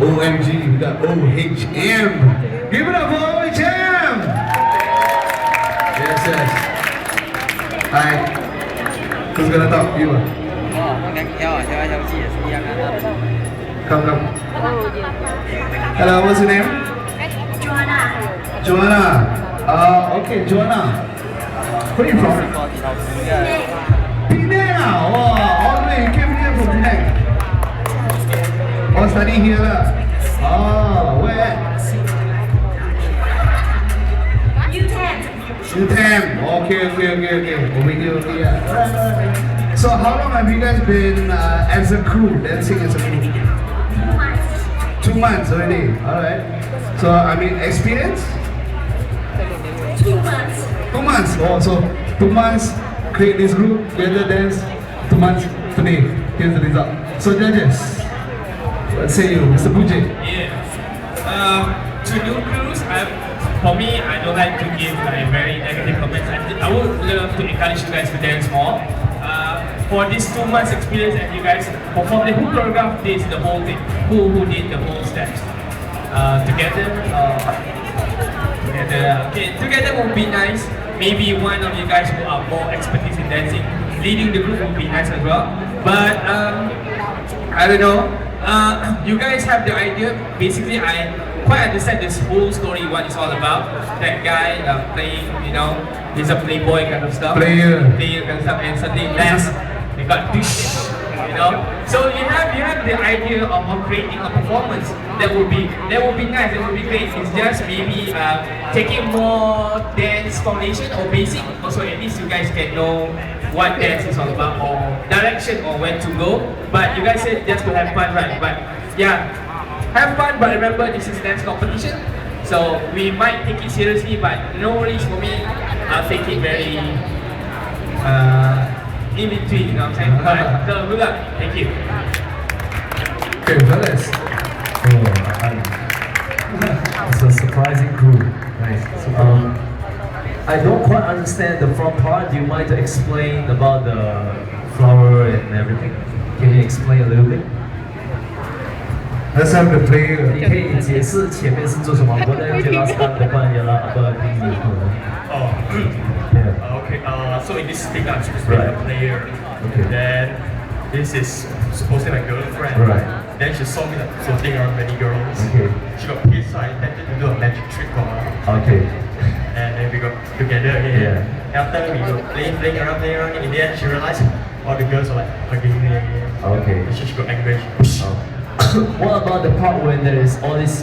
OMG, we got O.H.M. Give it up for O.H.M. Yes, yes. Hi. Who's gonna talk to you? Come, come. Hello, what's your name? Juanna. Juanna. Okay, Juanna. Where are you from? Penang. Oh, all the way. You came here from Penang. Oh, studying here. Oh, where? ShuTeng. Okay. Over here. Alright. So, how long have you guys been as a crew, dancing as a crew? 2 months already. Alright. So, I mean, experience? 2 months. 2 months. Oh, so 2 months, create this group, together dance. 2 months today. Here's the result. So, judges, let's say you, Mr. Bujay. Yeah. To new crews, for me, I don't like to give like very negative comments. I would love to encourage you guys to dance more. For this 2 months experience and you guys perform, who choreographed this, the whole thing? Who did the whole steps? Together? Okay, together would be nice. Maybe one of you guys who are more expertise in dancing, leading the group would be nice as well. But I don't know. You guys have the idea. Basically, I quite understand this whole story, what it's all about. That guy playing, you know, he's a playboy kind of stuff. Player kind of stuff, and suddenly dance. They got dish, you know. So you have the idea of creating a performance that would be nice, that would be great. It's just maybe taking more dance foundation or basic. Also, at least you guys can know what dance is all about or direction or when to go. But you guys said just to have fun, right? But yeah, have fun. But remember, this is dance competition, so we might take it seriously. But no worries for me. I'll take it very. In between, you know what I'm saying? Alright, so good luck. Thank you. Okay, fellas. It's a surprising crew. Nice. I don't quite understand the front part. Do you mind to explain about the flower and everything? Can you explain a little bit? Let's have the player. 你可以解释前面是做什么？我在这拉斯坦的班也拉阿巴丁的。Oh, Yeah. okay. So in this thing, I'm supposed to be a player. Okay. Then this is supposed to be my girlfriend. Right. Then she saw me like floating around many girls. Okay. She got pissed, so I intended to do a magic trick on her. Okay. And then we got together again. Yeah. After we were playing around. In the end, she realized all the girls were like hugging me again. Okay. And she got angry. Oh. What about the part when there is all this?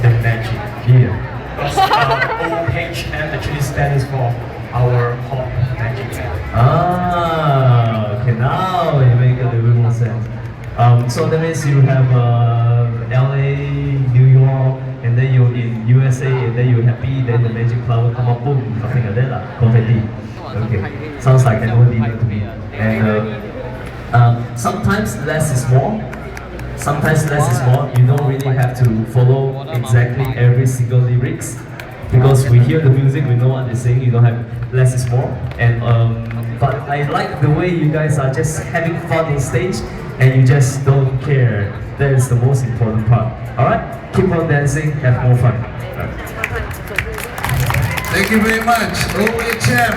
The magic. Yeah. Because O.H.M actually stands for our hot magic. Ah, okay, now it makes a little bit more sense. So that means you have LA, New York, and then you're in USA, and then you're happy, then the magic flower come up, boom, something like that, confetti. Okay, sounds like an old dinner to me. And sometimes less is more. Sometimes less is more. You don't really have to follow exactly every single lyrics because we hear the music, we know what they're saying. You don't have less is more. And but I like the way you guys are just having fun on stage and you just don't care. That is the most important part. All right, keep on dancing, have more fun. Thank you very much, O.H.M.